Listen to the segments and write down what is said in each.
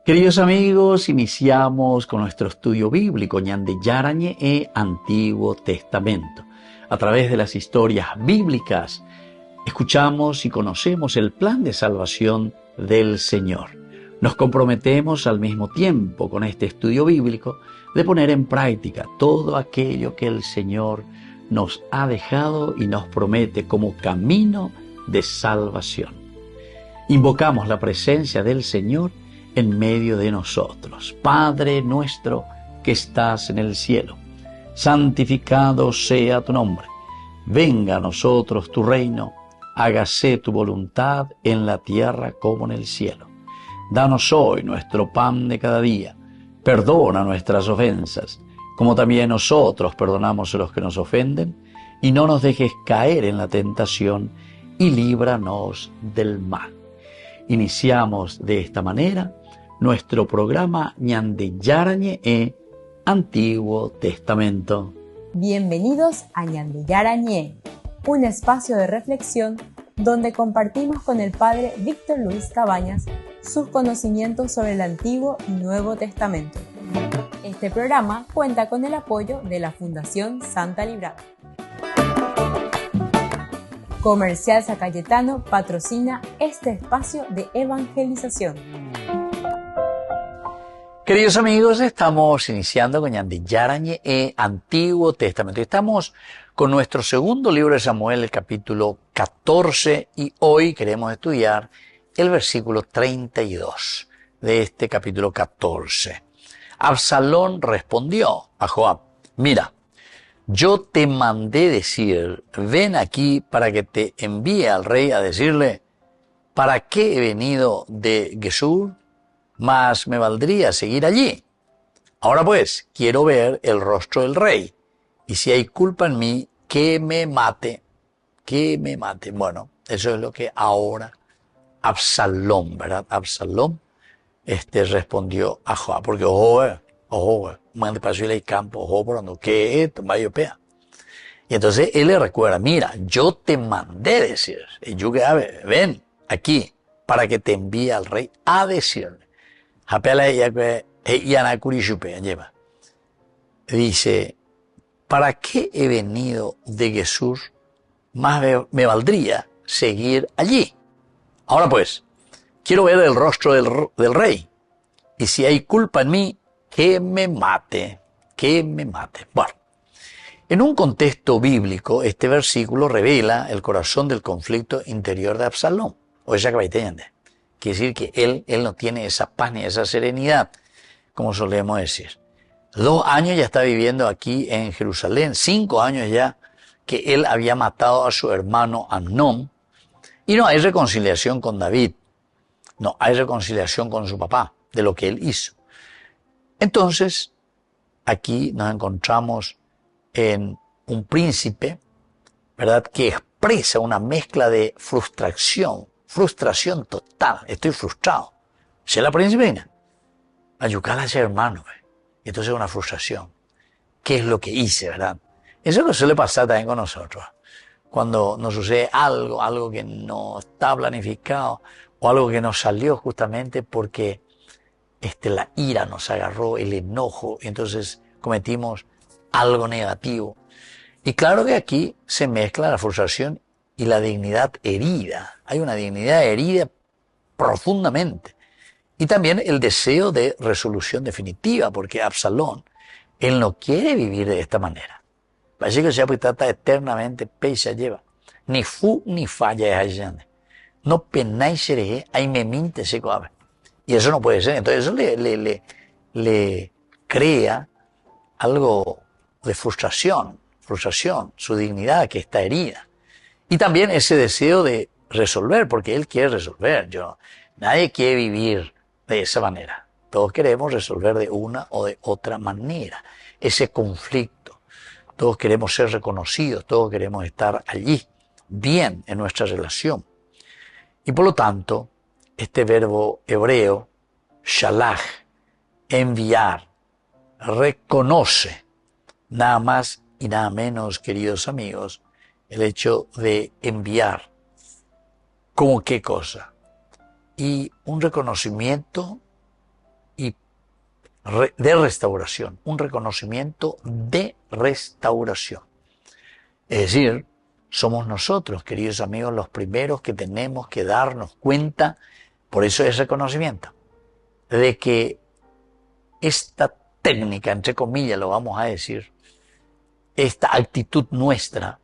Queridos amigos, iniciamos con nuestro estudio bíblico Ñande Yarañe e Antiguo Testamento. A través de las historias bíblicas, escuchamos y conocemos el plan de salvación del Señor. Nos comprometemos al mismo tiempo con este estudio bíblico de poner en práctica todo aquello que el Señor nos ha dejado y nos promete como camino de salvación. Invocamos la presencia del Señor en medio de nosotros. Padre nuestro que estás en el cielo, santificado sea tu nombre. Venga a nosotros tu reino, hágase tu voluntad en la tierra como en el cielo. Danos hoy nuestro pan de cada día. Perdona nuestras ofensas, como también nosotros perdonamos a los que nos ofenden, y no nos dejes caer en la tentación, y líbranos del mal. Iniciamos de esta manera nuestro programa Ñande Yarañe e Antiguo Testamento. Bienvenidos a Ñande Yarañe, un espacio de reflexión donde compartimos con el Padre Víctor Luis Cabañas sus conocimientos sobre el Antiguo y Nuevo Testamento. Este programa cuenta con el apoyo de la Fundación Santa Librada. Comercial San Cayetano patrocina este espacio de evangelización. Queridos amigos, estamos iniciando con Ñande Yarañe e Antiguo Testamento. Estamos con nuestro segundo libro de Samuel, el capítulo 14, y hoy queremos estudiar el versículo 32 de este capítulo 14. Absalón respondió a Joab: mira, yo te mandé decir, ven aquí para que te envíe al rey a decirle, ¿para qué he venido de Gesur? Mas me valdría seguir allí. Ahora pues, quiero ver el rostro del rey, y si hay culpa en mí, que me mate, que me mate. Bueno, eso es lo que ahora Absalón, ¿verdad? Absalón respondió a Joab, porque ojo, mande para el campo, ojo, por donde que esto, vaya pea. Y entonces él le recuerda, mira, yo te mandé decir, y yo que ven aquí, para que te envíe al rey a decirle. Dice, ¿para qué he venido de Gesur? Más me valdría seguir allí. Ahora pues, quiero ver el rostro del rey, y si hay culpa en mí, que me mate, que me mate. Bueno, en un contexto bíblico, este versículo revela el corazón del conflicto interior de Absalón, o esa que quiere decir que él no tiene esa paz ni esa serenidad, como solemos decir. 2 años ya está viviendo aquí en Jerusalén, 5 años ya que él había matado a su hermano Amnón, y no hay reconciliación con David, no hay reconciliación con su papá de lo que él hizo. Entonces, aquí nos encontramos en un príncipe, ¿verdad?, que expresa una mezcla de frustración total. Estoy frustrado. ¿Se la principina? Ayucar a ese hermano. Entonces es una frustración. ¿Qué es lo que hice, verdad? Eso que suele pasar también con nosotros. Cuando nos sucede algo que no está planificado, o algo que nos salió justamente porque la ira nos agarró, el enojo, y entonces cometimos algo negativo. Y claro que aquí se mezcla la frustración y la dignidad herida. Hay una dignidad herida profundamente. Y también el deseo de resolución definitiva, porque Absalón, él no quiere vivir de esta manera. Parece que se trata eternamente, peisa lleva. Ni fu ni falla es allá. No penáis seré, ahí me minte se coabe. Y eso no puede ser. Entonces eso le crea algo de frustración, su dignidad que está herida. Y también ese deseo de resolver, porque él quiere resolver. Nadie quiere vivir de esa manera. Todos queremos resolver de una o de otra manera ese conflicto. Todos queremos ser reconocidos, todos queremos estar allí, bien en nuestra relación. Y por lo tanto, este verbo hebreo, shalach, enviar, reconoce, nada más y nada menos, queridos amigos, el hecho de enviar. ¿Cómo qué cosa? Y un reconocimiento de restauración, un reconocimiento de restauración. Es decir, somos nosotros, queridos amigos, los primeros que tenemos que darnos cuenta, por eso es reconocimiento, de que esta técnica, entre comillas lo vamos a decir, esta actitud nuestra,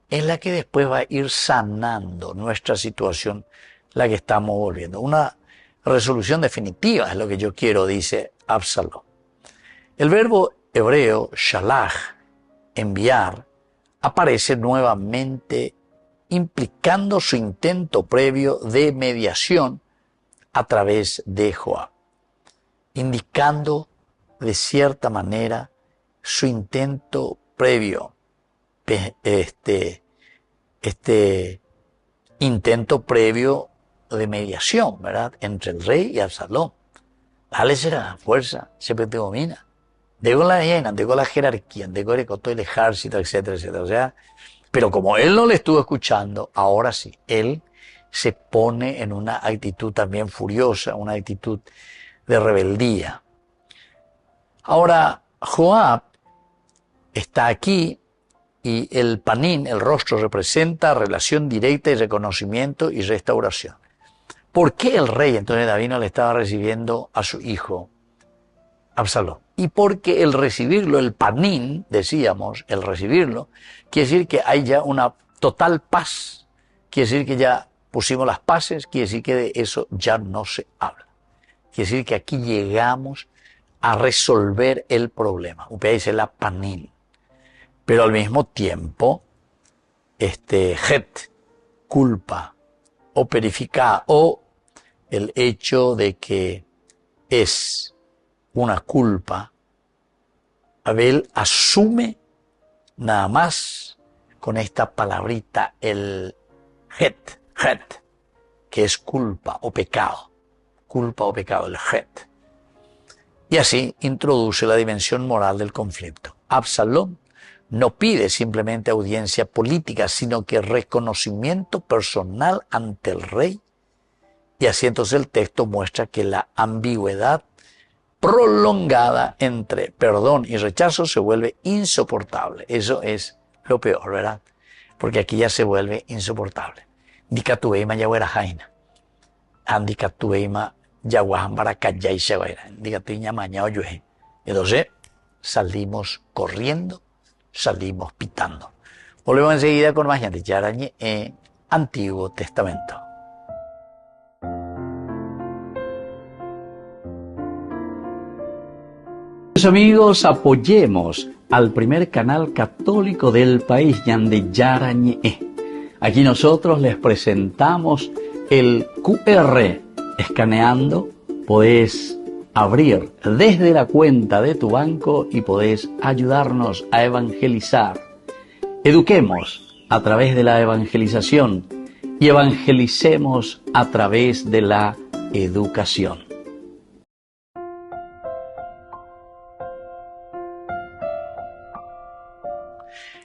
es la que después va a ir sanando nuestra situación, la que estamos volviendo. Una resolución definitiva es lo que yo quiero, dice Absalom. El verbo hebreo shalach, enviar, aparece nuevamente implicando su intento previo de mediación a través de Joab, indicando de cierta manera su intento previo, este intento previo de mediación, ¿verdad?, entre el rey y Absalom. Dale será fuerza, siempre te domina. Digo la llena, digo la jerarquía, digo el ejército, etcétera, etcétera. O sea, pero como él no le estuvo escuchando, ahora sí, él se pone en una actitud también furiosa, una actitud de rebeldía. Ahora, Joab está aquí y el panín, el rostro, representa relación directa y reconocimiento y restauración. ¿Por qué el rey entonces David no le estaba recibiendo a su hijo Absalom? Y porque el recibirlo, el panín, decíamos, el recibirlo, quiere decir que hay ya una total paz, quiere decir que ya pusimos las paces, quiere decir que de eso ya no se habla. Quiere decir que aquí llegamos a resolver el problema. Usted dice la panín. Pero al mismo tiempo, het, culpa, o perificar, o el hecho de que es una culpa, Abel asume nada más con esta palabrita el het, que es culpa o pecado, el het. Y así introduce la dimensión moral del conflicto. Absalom no pide simplemente audiencia política, sino que reconocimiento personal ante el rey. Y así entonces el texto muestra que la ambigüedad prolongada entre perdón y rechazo se vuelve insoportable. Eso es lo peor, ¿verdad? Porque aquí ya se vuelve insoportable. Dikatueima yahuerajaina. Andikatueima yahuahambarakayaisevaira. Dikatuiña mañao yuhe. Entonces salimos corriendo, salimos pitando. Volvemos enseguida con más gente. Yarañe Antiguo Testamento. Amigos, apoyemos al primer canal católico del país, Yande Yarañe. Aquí nosotros les presentamos el QR. Escaneando, podés abrir desde la cuenta de tu banco y podés ayudarnos a evangelizar. Eduquemos a través de la evangelización y evangelicemos a través de la educación.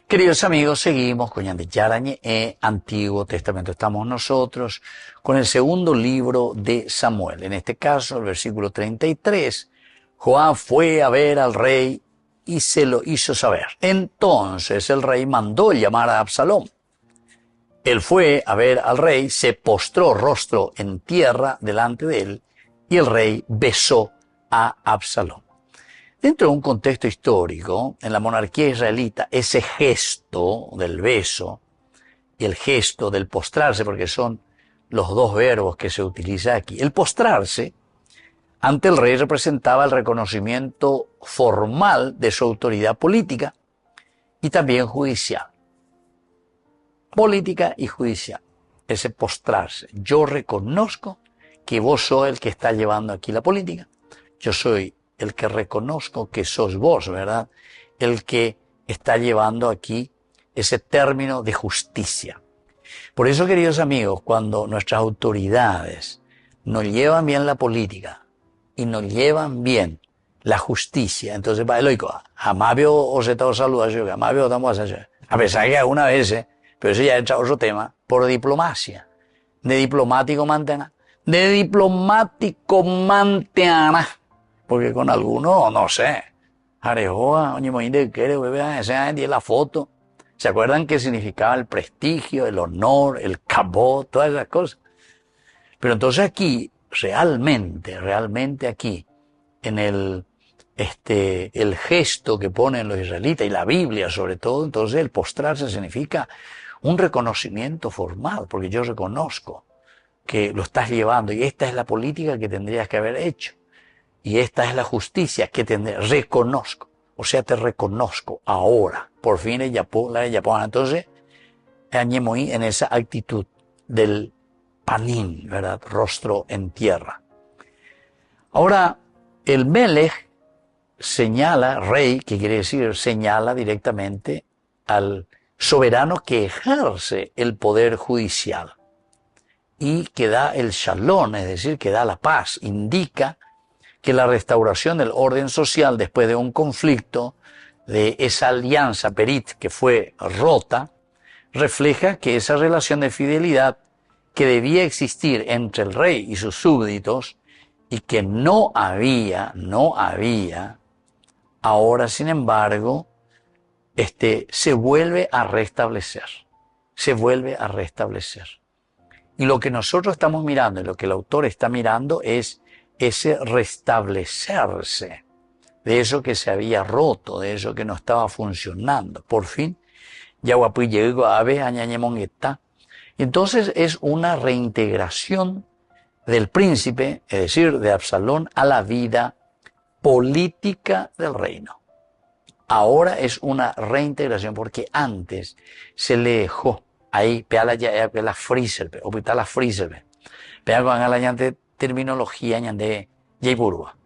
Queridos amigos, seguimos con Yande Yarañe, Antiguo Testamento. Estamos nosotros con el segundo libro de Samuel. En este caso, el versículo 33, Joab fue a ver al rey y se lo hizo saber. Entonces el rey mandó llamar a Absalom. Él fue a ver al rey, se postró rostro en tierra delante de él y el rey besó a Absalom. Dentro de un contexto histórico, en la monarquía israelita, ese gesto del beso y el gesto del postrarse, porque son los dos verbos que se utilizan aquí, el postrarse ante el rey representaba el reconocimiento formal de su autoridad política y también judicial. Política y judicial. Ese postrarse. Yo reconozco que vos sos el que está llevando aquí la política. Yo soy el que reconozco que sos vos, ¿verdad? El que está llevando aquí ese término de justicia. Por eso, queridos amigos, cuando nuestras autoridades nos llevan bien la política y nos llevan bien la justicia, entonces va eloico, jamás veo os estado saludando, jamás veo estamos haciendo, a pesar que alguna vez, pero eso ya entra otro tema, por diplomacia, de diplomático mantena, Porque con algunos, no sé, Arejoa, Oñemoín quiere, la foto. ¿Se acuerdan qué significaba el prestigio, el honor, el cabot, todas esas cosas? Pero entonces aquí, realmente aquí, en el gesto que ponen los israelitas y la Biblia sobre todo, entonces el postrarse significa un reconocimiento formal, porque yo reconozco que lo estás llevando y esta es la política que tendrías que haber hecho y esta es la justicia que reconozco, o sea, te reconozco ahora, por fin la Japón. Entonces, en esa actitud del panín, ¿verdad? Rostro en tierra. Ahora, el Melech señala, rey, que quiere decir señala directamente al soberano que ejerce el poder judicial y que da el shalom, es decir, que da la paz, indica que la restauración del orden social después de un conflicto, de esa alianza perit que fue rota, refleja que esa relación de fidelidad que debía existir entre el rey y sus súbditos y que no había, ahora sin embargo, se vuelve a restablecer. Y lo que nosotros estamos mirando y lo que el autor está mirando es ese restablecerse de eso que se había roto, de eso que no estaba funcionando. Por fin, Yahuapui llegó a ver añañemongueta. Entonces es una reintegración del príncipe, es decir, de Absalón, a la vida política del reino. Ahora es una reintegración porque antes se le dejó ahí, pea la freezer, o pita la freezer, pea con la llante terminología ñande Yaiburua.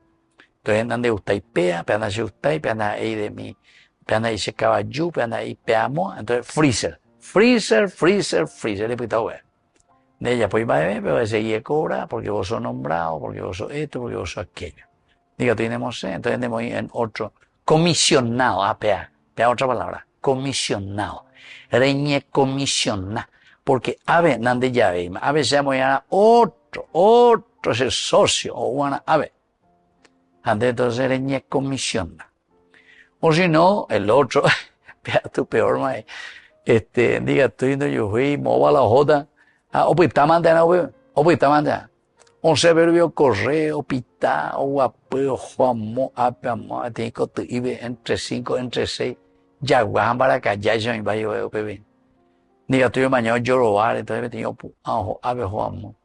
Entonces ande usted pea anda usted, pea anda ahí de mi, pea anda ahí se caballo, pea anda ahí peamo, entonces freezer, le pita ver. De ella pues va a ver, pero ese cobra porque vos sos nombrado, porque vos sos esto, porque vos sos aquello. Diga, tenemos, entonces andemos ahí en otro, comisionado, pea otra palabra, comisionado. Reñe comisiona, porque ave nande llave, ave se llama otro es el socio, o una ave. Ande entonces reñe comisiona. O si no, el otro, pea tu peor, mae, diga, estoy yendo yo, fui, mova la jota, o pues está mandando, o pues está mandando. O se verbio correo, pita, o guapeo, juamo, apeamo, tiene que ir entre 5, entre 6. Ya guajan para acá, ya yo me vaya a ver. Diga, tú yo mañana yo robar, entonces me tengo ave juamo.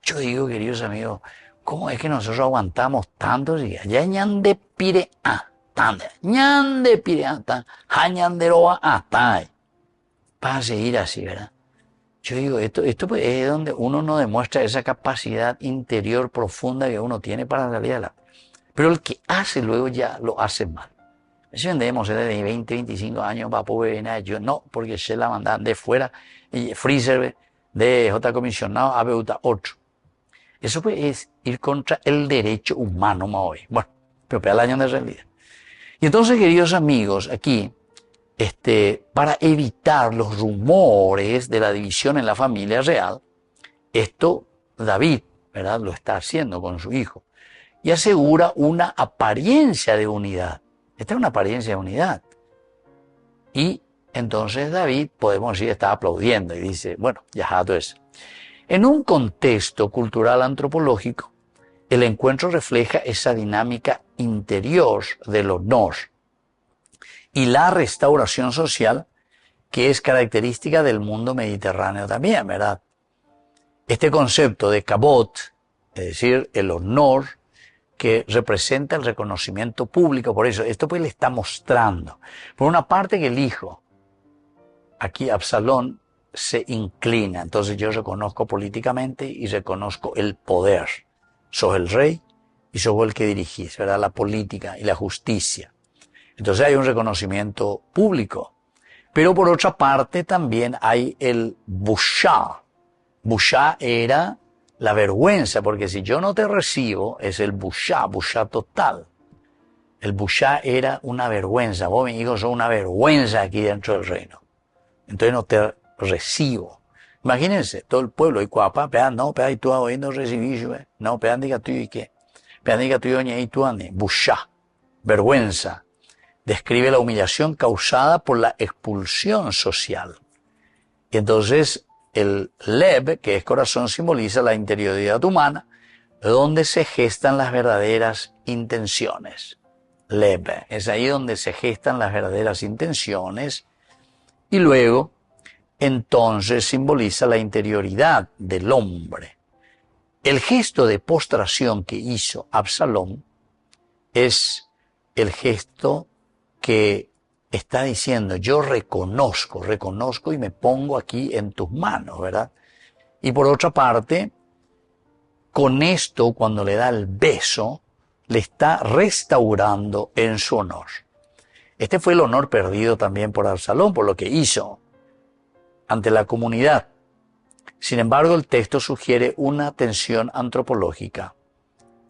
Yo digo, queridos amigos, ¿cómo es que nosotros aguantamos tantos días? Ya ñande pire ñande pire jañanderoa para seguir así, ¿verdad? Yo digo, esto pues es donde uno no demuestra esa capacidad interior profunda que uno tiene para salir a la... Pero el que hace luego ya lo hace mal. Eso vendemos desde 20, 25 años para poder venir yo no, porque se la mandan de fuera, y freezer de J comisionado a Beuta 8. Eso pues es ir contra el derecho humano, hoy. Bueno, pero para el año de realidad. Y entonces, queridos amigos, aquí, para evitar los rumores de la división en la familia real, esto David, ¿verdad?, lo está haciendo con su hijo y asegura una apariencia de unidad. Esta es una apariencia de unidad. Y entonces David, podemos decir, está aplaudiendo y dice, bueno, ya todo eso. En un contexto cultural antropológico, el encuentro refleja esa dinámica interior del honor y la restauración social que es característica del mundo mediterráneo también, ¿verdad? Este concepto de kabot, es decir, el honor, que representa el reconocimiento público, por eso, esto pues le está mostrando, por una parte que el hijo, aquí Absalón, se inclina, entonces yo reconozco políticamente y reconozco el poder, soy el rey y soy el que dirigís, ¿verdad?, la política y la justicia. Entonces hay un reconocimiento público. Pero por otra parte también hay el bushá. Bushá era la vergüenza, porque si yo no te recibo, es el bushá total. El bushá era una vergüenza. Vos, mi hijo, sos una vergüenza aquí dentro del reino. Entonces no te recibo. Imagínense, todo el pueblo, y cuapa, pean, no, pean, y tú oyendo recibir, no, pean, diga tú y qué. Bushá, vergüenza. Describe la humillación causada por la expulsión social. Y entonces el Lev, que es corazón, simboliza la interioridad humana, donde se gestan las verdaderas intenciones. Lev, es ahí donde se gestan las verdaderas intenciones. Y luego, entonces simboliza la interioridad del hombre. El gesto de postración que hizo Absalón es el gesto que está diciendo, yo reconozco y me pongo aquí en tus manos, ¿verdad? Y por otra parte, con esto, cuando le da el beso, le está restaurando en su honor. Este fue el honor perdido también por Absalón, por lo que hizo ante la comunidad. Sin embargo, el texto sugiere una tensión antropológica.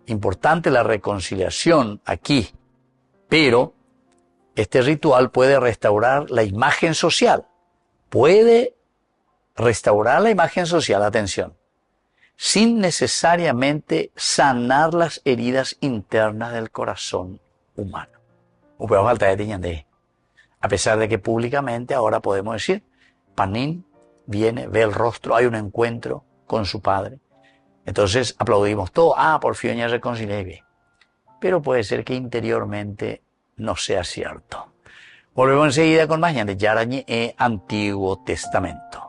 Importante la reconciliación aquí, pero este ritual puede restaurar la imagen social. Puede restaurar la imagen social, atención, sin necesariamente sanar las heridas internas del corazón humano. A pesar de que públicamente ahora podemos decir, Panín viene, ve el rostro, hay un encuentro con su padre. Entonces aplaudimos todo, por fin ya reconcilié. Pero puede ser que interiormente no sea cierto. Volvemos enseguida con más de Yarañe Antiguo Testamento.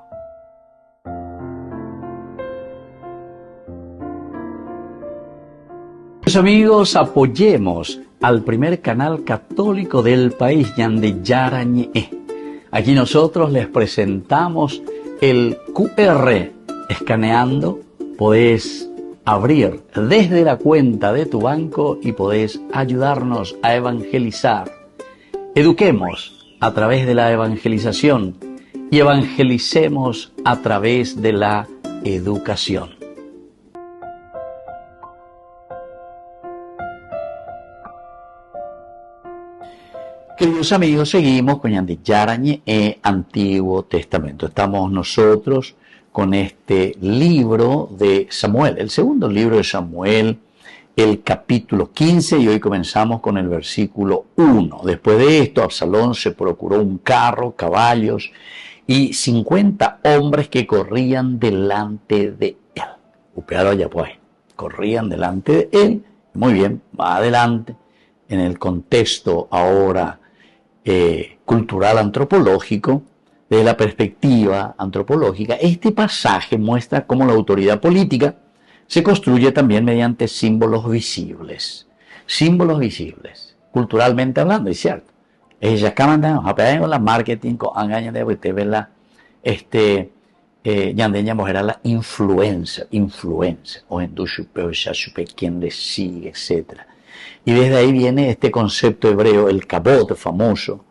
Amigos, apoyemos al primer canal católico del país, Yande Yarañe. Aquí nosotros les presentamos el QR. Escaneando, podés abrir desde la cuenta de tu banco y podés ayudarnos a evangelizar. Eduquemos a través de la evangelización y evangelicemos a través de la educación. Queridos amigos, seguimos con Yande Yarañe Antiguo Testamento. Estamos nosotros con este libro de Samuel, el segundo libro de Samuel, el capítulo 15, y hoy comenzamos con el versículo 1. Después de esto, Absalón se procuró un carro, caballos y 50 hombres que corrían delante de él. Upearo allá pues, corrían delante de él. Muy bien, va adelante. En el contexto ahora cultural antropológico, desde la perspectiva antropológica, este pasaje muestra cómo la autoridad política se construye también mediante símbolos visibles. Símbolos visibles, culturalmente hablando, es cierto. Ella acaban con la marketing, con engaño de la yandeña mujer la influencer, o en dushupeo, ya supe quién le sigue, etc. Y desde ahí viene este concepto hebreo, el kabod famoso,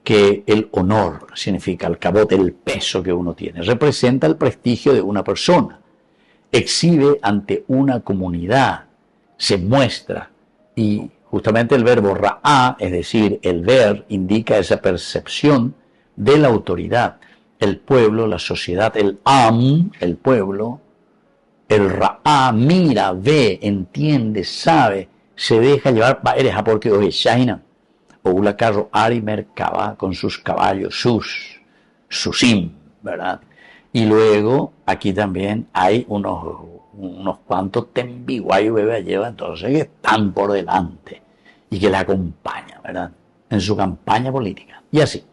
que el honor significa, el kabod, el peso que uno tiene, representa el prestigio de una persona, exhibe ante una comunidad, se muestra, y justamente el verbo ra'á, es decir, el ver, indica esa percepción de la autoridad, el pueblo, la sociedad, el el pueblo, el ra'á, mira, ve, entiende, sabe, se deja llevar, eres a porque hoy Shaina, o un carro Ari Merkaba con sus caballos, susim, ¿verdad? Y luego aquí también hay unos cuantos tembiguayos bebé lleva, entonces que están por delante y que la acompañan, ¿verdad? En su campaña política. Y así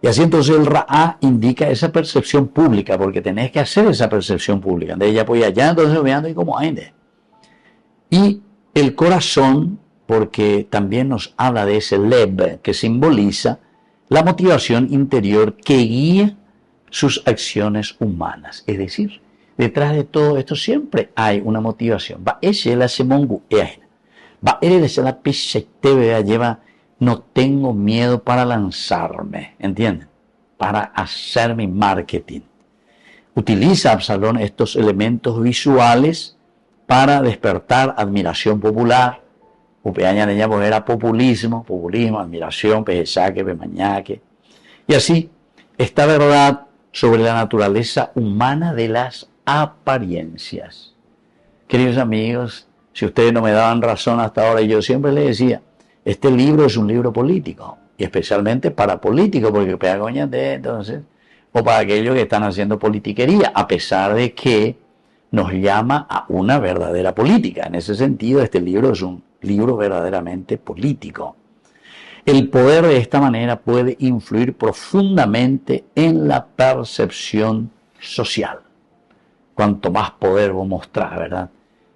entonces el Ra'á indica esa percepción pública, porque tenés que hacer esa percepción pública. De ella pues allá, entonces veando y como hay. Y el corazón, porque también nos habla de ese lev, que simboliza la motivación interior que guía sus acciones humanas. Es decir, detrás de todo esto siempre hay una motivación. Lleva, no tengo miedo para lanzarme, ¿entienden? Para hacer mi marketing. Utiliza Absalón estos elementos visuales para despertar admiración popular. Era populismo, admiración, pejesaque, pemañaque. Y así, esta verdad sobre la naturaleza humana de las apariencias. Queridos amigos, si ustedes no me daban razón hasta ahora, yo siempre les decía, este libro es un libro político, y especialmente para políticos, porque de entonces, o para aquellos que están haciendo politiquería, a pesar de que nos llama a una verdadera política. En ese sentido, este libro es un libro verdaderamente político. El poder de esta manera puede influir profundamente en la percepción social. Cuanto más poder vos mostrás, ¿verdad?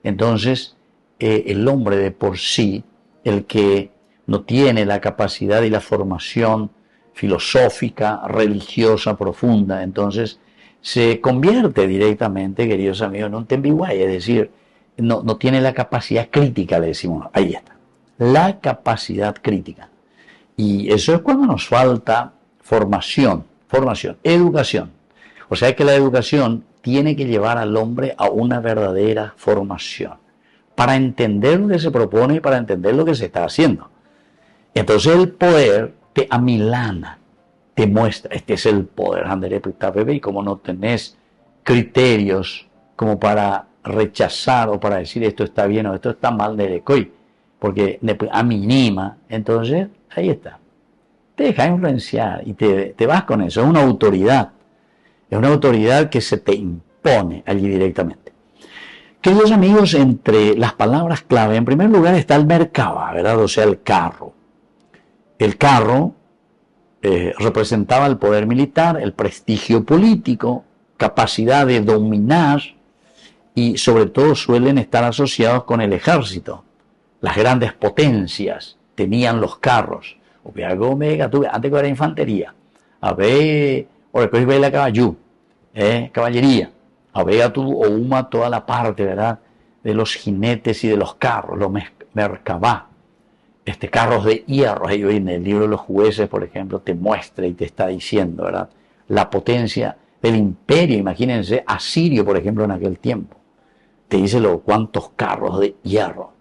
Entonces, el hombre de por sí, el que no tiene la capacidad y la formación filosófica, religiosa, profunda, entonces se convierte directamente, queridos amigos, en un tembiguay, es decir, no tiene la capacidad crítica, le decimos, ahí está, la capacidad crítica. Y eso es cuando nos falta formación, educación. O sea que la educación tiene que llevar al hombre a una verdadera formación para entender lo que se propone y para entender lo que se está haciendo. Entonces el poder te amilana, te muestra, este es el poder, y como no tenés criterios como para rechazar o para decir esto está bien o esto está mal, porque aminima, entonces ahí está, te deja influenciar y te vas con eso, es una autoridad que se te impone allí directamente. Queridos amigos, entre las palabras clave, en primer lugar está el Merkaba, ¿verdad? O sea, el carro. El carro representaba el poder militar, el prestigio político, capacidad de dominar y sobre todo suelen estar asociados con el ejército. Las grandes potencias tenían los carros. Antes que era infantería, a ver, o después ve la caballería, a ver toda la parte, ¿verdad?, de los jinetes y de los carros, los merkabá, carros de hierro. Ahí en el libro de los jueces, por ejemplo, te muestra y te está diciendo, ¿verdad?, la potencia del imperio, imagínense, asirio, por ejemplo, en aquel tiempo. Te dice cuántos carros de hierro.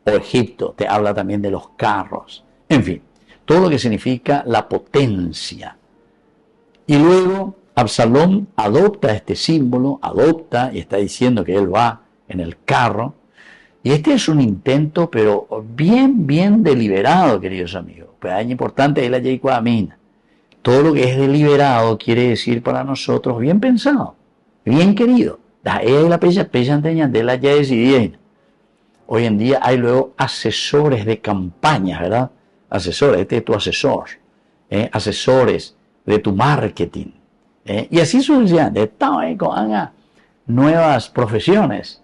O Egipto, te habla también de los carros. En fin, todo lo que significa la potencia. Y luego Absalón adopta este símbolo, y está diciendo que él va en el carro. Y este es un intento, pero bien deliberado, queridos amigos. Pues es importante es la Yeicuamina. Todo lo que es deliberado quiere decir para nosotros bien pensado, bien querido. Hoy en día hay luego asesores de campañas, ¿verdad? Asesores, este es tu asesor. Asesores de tu marketing. Y así sucesivamente. Hagan nuevas profesiones,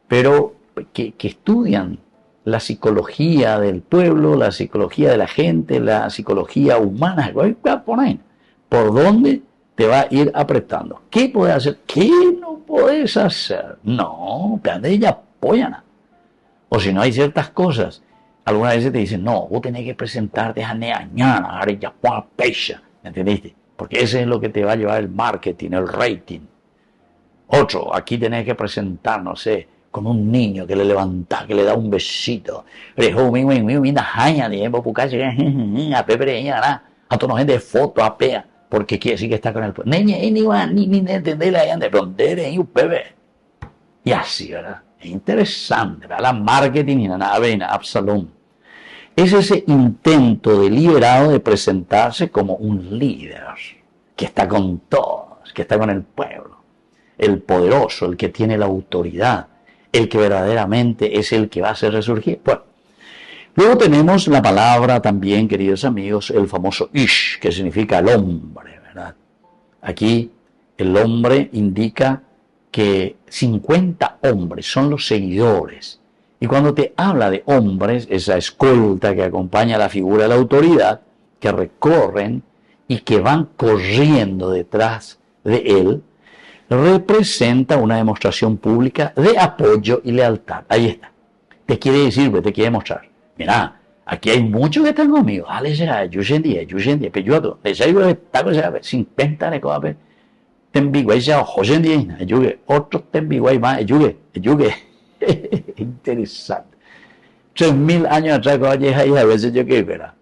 pero que estudian la psicología del pueblo, la psicología de la gente, la psicología humana. ¿Por dónde te va a ir apretando? ¿Qué puedes hacer? ¿Qué no puedes hacer? No, ella apoyan. O si no, hay ciertas cosas. Algunas veces te dicen, no, vos tenés que presentarte a Neañana, a Pecha, ¿entendiste? Porque ese es lo que te va a llevar el marketing, el rating. Otro, aquí tenés que presentar, no sé, con un niño que le levanta, que le da un besito. A toda gente de foto, a pea, porque quiere decir que está con el pueblo. Y así, ¿verdad? Es interesante, ¿verdad? La marketing y la Absalón. Es ese intento deliberado de presentarse como un líder, que está con todos, que está con el pueblo, el poderoso, el que tiene la autoridad, el que verdaderamente es el que va a hacer resurgir. Bueno, luego tenemos la palabra también, queridos amigos, el famoso Ish, que significa el hombre, ¿verdad? Aquí el hombre indica que 50 hombres son los seguidores. Y cuando te habla de hombres, esa escolta que acompaña a la figura de la autoridad, que recorren y que van corriendo detrás de él, representa una demostración pública de apoyo y lealtad. Ahí está. Te quiere decir, te quiere mostrar. Mira, aquí hay muchos que están conmigo. Yo 50 de cosas. Otros más. Interesante. 3000 años atrás, a veces yo que verá.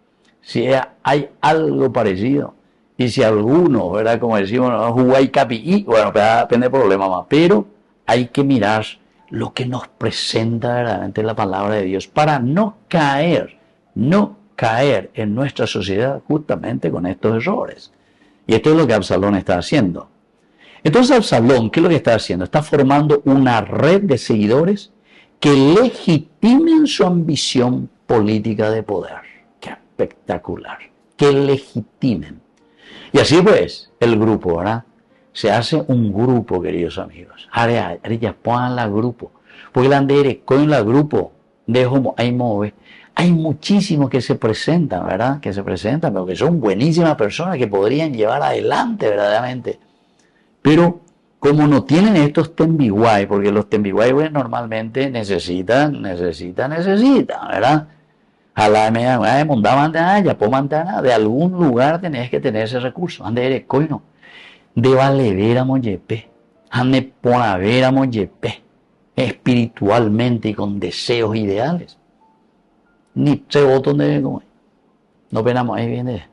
Si hay algo parecido, y si alguno, ¿verdad? Como decimos, Huay Capi, bueno, depende del problema más, pero hay que mirar lo que nos presenta verdaderamente la palabra de Dios para no caer en nuestra sociedad justamente con estos errores. Y esto es lo que Absalón está haciendo. Entonces Absalón, ¿qué es lo que está haciendo? Está formando una red de seguidores que legitimen su ambición política de poder. ¡Qué espectacular! Que legitimen. Y así pues, el grupo, ¿verdad? Se hace un grupo, queridos amigos. Ahora ya pongan la grupo. Porque la andere con la grupo de homo hay move. Hay muchísimos que se presentan, ¿verdad? Que se presentan, pero que son buenísimas personas que podrían llevar adelante verdaderamente. Pero como no tienen estos tembiguay, porque los tembiguay pues, normalmente necesitan, ¿verdad? De algún lugar tenés que tener ese recurso. Ande eres coino. De valer a moyepe. Ande por haber a moyepe. Espiritualmente y con deseos ideales. Ni se votan de como. No penamos ahí viene.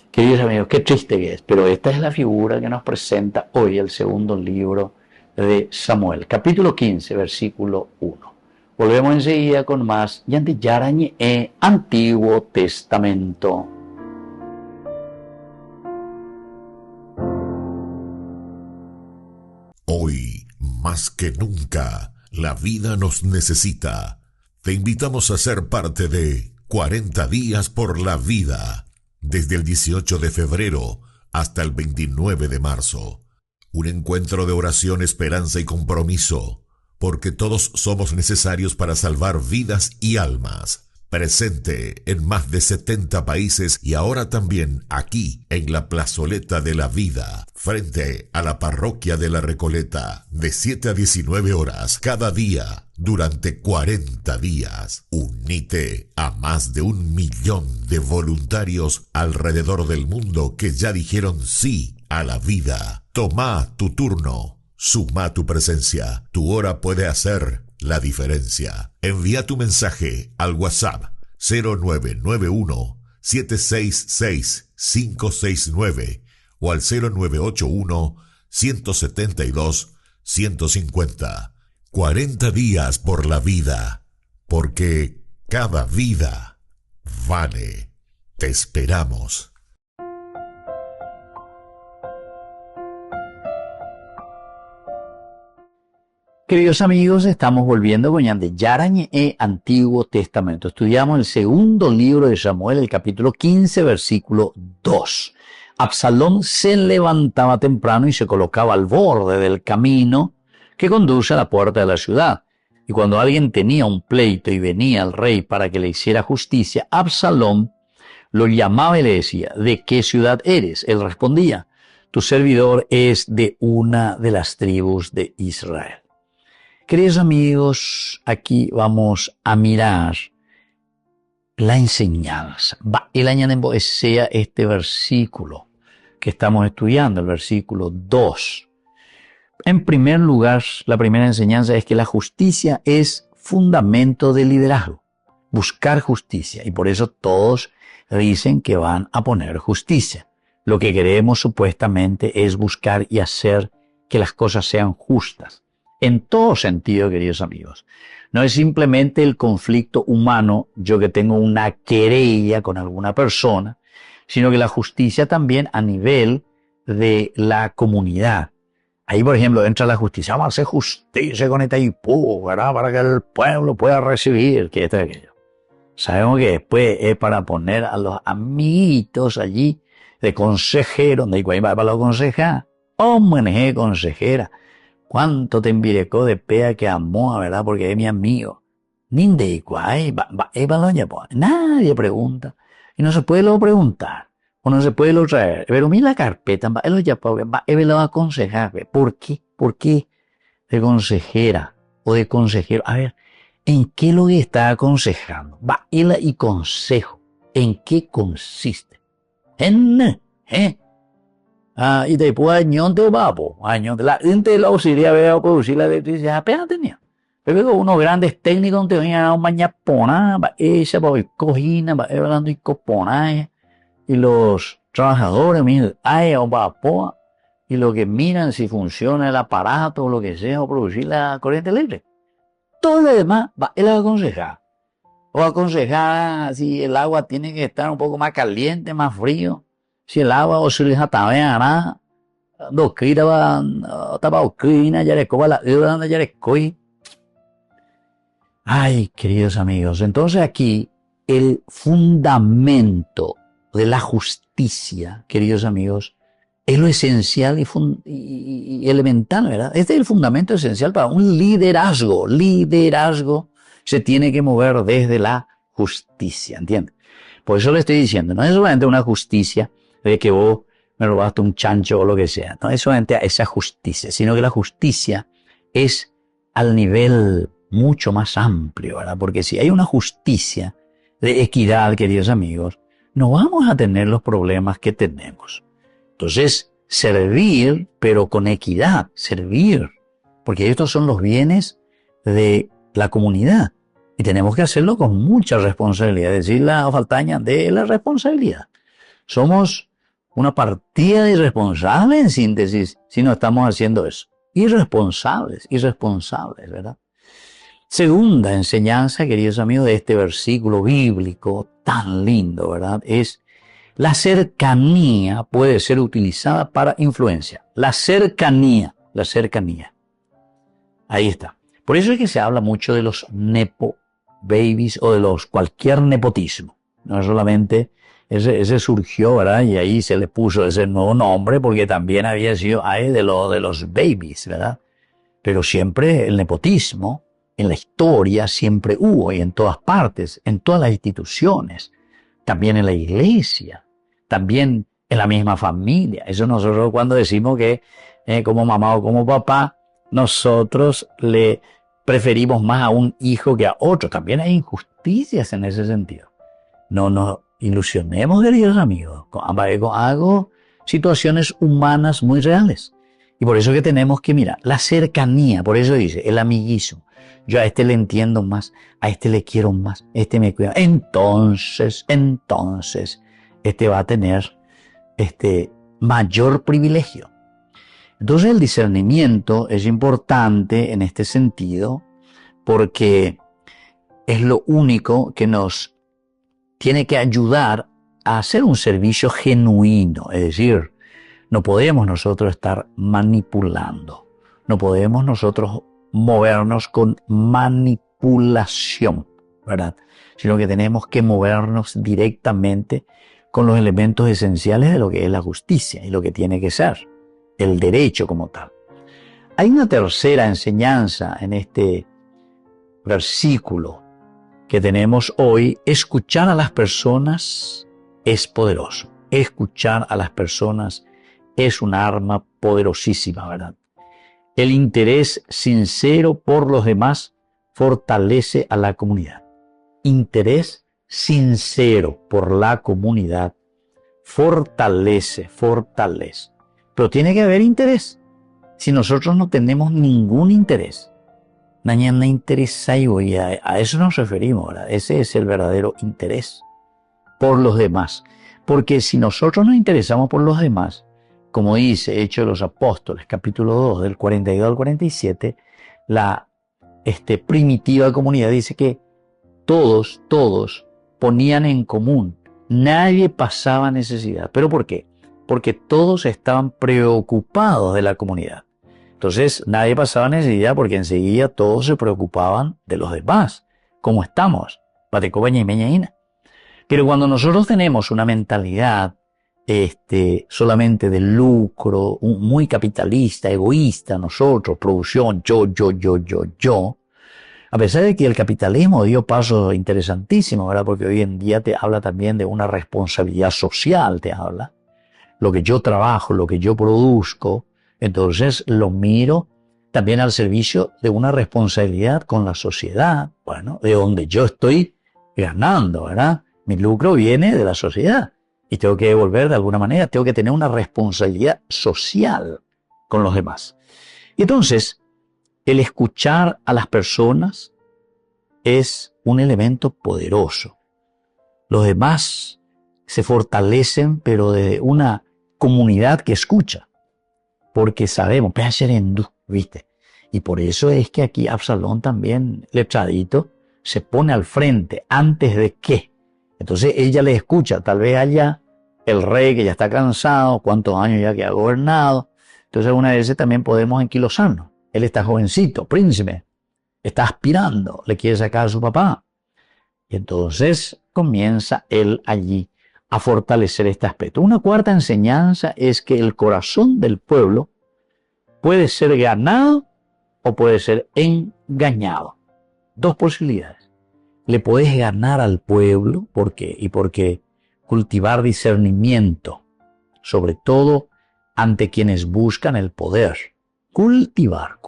Queridos amigos, qué triste que es, pero esta es la figura que nos presenta hoy el segundo libro de Samuel, capítulo 15, versículo 1. Volvemos enseguida con más Yantiyarañe Antiguo Testamento. Hoy, más que nunca, la vida nos necesita. Te invitamos a ser parte de 40 días por la vida, desde el 18 de febrero hasta el 29 de marzo. Un encuentro de oración, esperanza y compromiso, porque todos somos necesarios para salvar vidas y almas. Presente en más de 70 países y ahora también aquí en la Plazoleta de la Vida, frente a la Parroquia de la Recoleta, de 7 a 19 horas cada día durante 40 días. Unite a más de 1 millón de voluntarios alrededor del mundo que ya dijeron sí a la vida. Toma tu turno, suma tu presencia, tu hora puede hacer la diferencia. Envía tu mensaje al WhatsApp 0991 766 569 o al 0981 172 150. 40 días por la vida, porque cada vida vale. Te esperamos. Queridos amigos, estamos volviendo con Yantiyarañe Antiguo Testamento. Estudiamos el segundo libro de Samuel, el capítulo 15, versículo 2. Absalón se levantaba temprano y se colocaba al borde del camino que conduce a la puerta de la ciudad. Y cuando alguien tenía un pleito y venía al rey para que le hiciera justicia, Absalón lo llamaba y le decía, ¿de qué ciudad eres? Él respondía, tu servidor es de una de las tribus de Israel. Queridos amigos, aquí vamos a mirar la enseñanza. El año sea este versículo que estamos estudiando, el versículo 2. En primer lugar, la primera enseñanza es que la justicia es fundamento del liderazgo. Buscar justicia. Y por eso todos dicen que van a poner justicia. Lo que queremos supuestamente es buscar y hacer que las cosas sean justas. En todo sentido, queridos amigos. No es simplemente el conflicto humano, yo que tengo una querella con alguna persona, sino que la justicia también a nivel de la comunidad. Ahí, por ejemplo, entra la justicia. Vamos a hacer justicia con este Itaipú, ¿verdad? Para que el pueblo pueda recibir que esto y aquello. Sabemos que después es para poner a los amiguitos allí de consejero, donde hay para los consejar. Hombre, consejera. ¿Cuánto te envirecó de pea que amó, verdad? Porque es mi amigo. Ninde iguay, nadie pregunta. Y no se puede lo preguntar. O no se puede lo traer. Pero mira la carpeta, él lo va a aconsejar. ¿Por qué? ¿Por qué? De consejera o de consejero. A ver, ¿en qué lo que está aconsejando? Él y consejo. ¿En qué consiste? Y después añón de babo, añón de la gente la auxilia veo producir la electricidad apenas tenía. Pero luego unos grandes técnicos te venían a mañana pona, esa cojina, hablando y copona, y los trabajadores me dicen, ay, o va y lo que miran si funciona el aparato o lo que sea, o producir la corriente eléctrica. Todo lo demás él aconseja. O aconsejar si el agua tiene que estar un poco más caliente, más frío. Si el agua o si les ataveará, dokira tabaukina, yarekoba la uranda yarekoi. Ay, queridos amigos, entonces aquí el fundamento de la justicia, queridos amigos, es lo esencial y elemental, ¿verdad? Este es el fundamento esencial para un liderazgo. Liderazgo se tiene que mover desde la justicia, ¿entiendes? Por eso le estoy diciendo, no es solamente una justicia de que vos me robaste un chancho o lo que sea, no es solamente esa justicia, sino que la justicia es al nivel mucho más amplio, ¿verdad? Porque si hay una justicia de equidad, queridos amigos, no vamos a tener los problemas que tenemos. Entonces, servir, pero con equidad, servir, porque estos son los bienes de la comunidad y tenemos que hacerlo con mucha responsabilidad, es decir, la faltaña de la responsabilidad. Somos una partida de irresponsables, en síntesis, si no estamos haciendo eso. Irresponsables, ¿verdad? Segunda enseñanza, queridos amigos, de este versículo bíblico tan lindo, ¿verdad? Es la cercanía puede ser utilizada para influencia. La cercanía. Ahí está. Por eso es que se habla mucho de los nepo babies o de los cualquier nepotismo. No solamente ese surgió, ¿verdad? Y ahí se le puso ese nuevo nombre porque también había sido de los babies, ¿verdad? Pero siempre el nepotismo en la historia siempre hubo y en todas partes, en todas las instituciones, también en la iglesia. También en la misma familia. Eso nosotros cuando decimos que como mamá o como papá, nosotros le preferimos más a un hijo que a otro. También hay injusticias en ese sentido. No nos ilusionemos, queridos amigos. Hago situaciones humanas muy reales. Y por eso que tenemos que mirar la cercanía. Por eso dice el amiguismo. Yo a este le entiendo más, a este le quiero más, este me cuida. Entonces, este va a tener mayor privilegio. Entonces el discernimiento es importante en este sentido porque es lo único que nos tiene que ayudar a hacer un servicio genuino. Es decir, no podemos nosotros estar manipulando, no podemos nosotros movernos con manipulación, ¿verdad? Sino que tenemos que movernos directamente con los elementos esenciales de lo que es la justicia y lo que tiene que ser, el derecho como tal. Hay una tercera enseñanza en este versículo que tenemos hoy. Escuchar a las personas es poderoso. Escuchar a las personas es un arma poderosísima, ¿verdad? El interés sincero por los demás fortalece a la comunidad. Interés sincero por la comunidad fortalece. Pero tiene que haber interés. Si nosotros no tenemos ningún interés, mañana interesa y a eso nos referimos, ¿verdad? Ese es el verdadero interés por los demás. Porque si nosotros nos interesamos por los demás, como dice Hechos de los Apóstoles, capítulo 2, del 42 al 47, la primitiva comunidad dice que todos ponían en común. Nadie pasaba necesidad. ¿Pero por qué? Porque todos estaban preocupados de la comunidad. Entonces nadie pasaba necesidad porque enseguida todos se preocupaban de los demás. ¿Cómo estamos? Pero cuando nosotros tenemos una mentalidad solamente de lucro, muy capitalista, egoísta, nosotros, producción, yo, a pesar de que el capitalismo dio pasos interesantísimos, ¿verdad? Porque hoy en día te habla también de una responsabilidad social, te habla. Lo que yo trabajo, lo que yo produzco, entonces lo miro también al servicio de una responsabilidad con la sociedad, bueno, de donde yo estoy ganando, ¿verdad? Mi lucro viene de la sociedad y tengo que devolver de alguna manera, tengo que tener una responsabilidad social con los demás. Y entonces, el escuchar a las personas es un elemento poderoso. Los demás se fortalecen, pero de una comunidad que escucha. porque sabemos, ¿viste? Y por eso es que aquí Absalón también, letradito, se pone al frente antes de qué. Entonces ella le escucha, tal vez allá el rey que ya está cansado, cuántos años ya que ha gobernado. Entonces algunas veces también podemos enquilosarnos. Él está jovencito, príncipe, está aspirando, le quiere sacar a su papá. Y entonces comienza él allí a fortalecer este aspecto. Una cuarta enseñanza es que el corazón del pueblo puede ser ganado o puede ser engañado. Dos posibilidades. Le puedes ganar al pueblo, ¿por qué? Y porque cultivar discernimiento, sobre todo ante quienes buscan el poder. Cultivar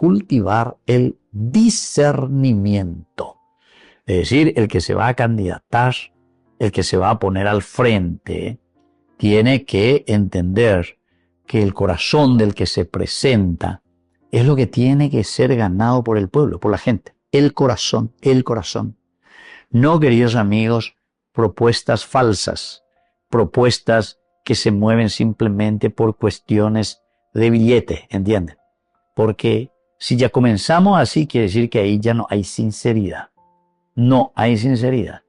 el discernimiento. Es decir, el que se va a candidatar, el que se va a poner al frente, tiene que entender que el corazón del que se presenta es lo que tiene que ser ganado por el pueblo, por la gente. El corazón. No, queridos amigos, propuestas falsas, propuestas que se mueven simplemente por cuestiones de billete, ¿entienden? Porque si ya comenzamos así, quiere decir que ahí ya no hay sinceridad. No hay sinceridad.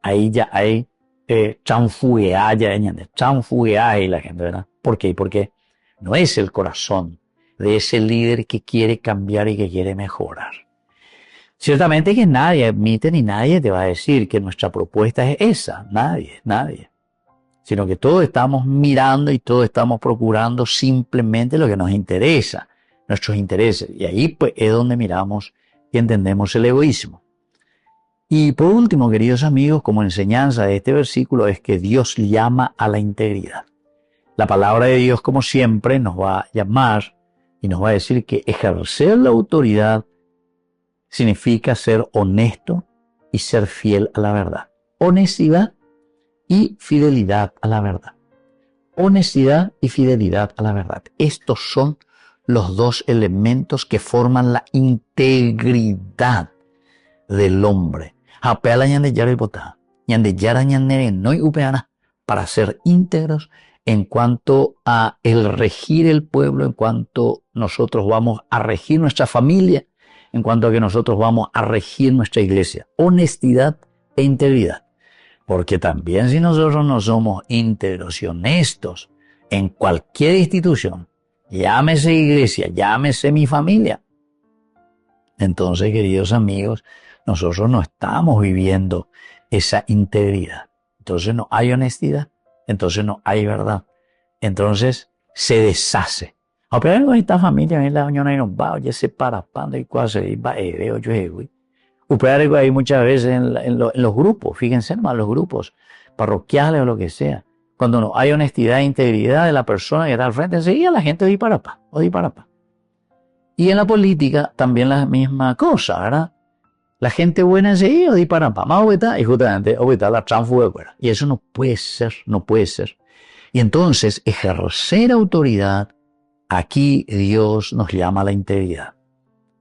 Ahí ya hay chanfugueaje, y la gente, ¿verdad? ¿Por qué? Porque no es el corazón de ese líder que quiere cambiar y que quiere mejorar. Ciertamente que nadie admite ni nadie te va a decir que nuestra propuesta es esa. Nadie. Sino que todos estamos mirando y todos estamos procurando simplemente lo que nos interesa, nuestros intereses. Y ahí pues es donde miramos y entendemos el egoísmo. Y por último, queridos amigos, como enseñanza de este versículo es que Dios llama a la integridad. La palabra de Dios, como siempre, nos va a llamar y nos va a decir que ejercer la autoridad significa ser honesto y ser fiel a la verdad. Honestidad y fidelidad a la verdad. Honestidad y fidelidad a la verdad. Estos son los dos elementos que forman la integridad del hombre. Para ser íntegros en cuanto a el regir el pueblo, en cuanto nosotros vamos a regir nuestra familia, en cuanto a que nosotros vamos a regir nuestra iglesia. Honestidad e integridad. Porque también si nosotros no somos íntegros y honestos en cualquier institución, llámese iglesia, llámese mi familia, entonces, queridos amigos, nosotros no estamos viviendo esa integridad. Entonces no hay honestidad, entonces no hay verdad. Entonces se deshace. Pero con esta familia, en la unión hay un bao, ya se para pando y cuase, y va, veo yo, güey. Pero hay muchas veces en los grupos, fíjense nomás, los grupos parroquiales o lo que sea. Cuando no hay honestidad e integridad de la persona que está al frente, enseguida la gente disparapa. Y en la política también la misma cosa, ¿verdad? La gente buena enseguida disparapa. Y justamente la transfuga de fuera. Y eso no puede ser. Y entonces ejercer autoridad, aquí Dios nos llama a la integridad.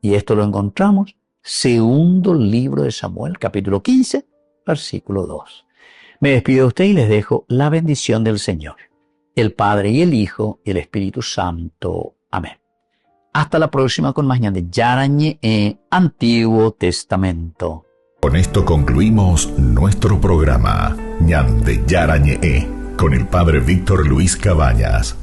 Y esto lo encontramos segundo libro de Samuel, capítulo 15, versículo 2. Me despido de usted y les dejo la bendición del Señor, el Padre y el Hijo y el Espíritu Santo. Amén. Hasta la próxima con más ñande Yarañe Antiguo Testamento. Con esto concluimos nuestro programa ñande Yarañe con el Padre Víctor Luis Cabañas.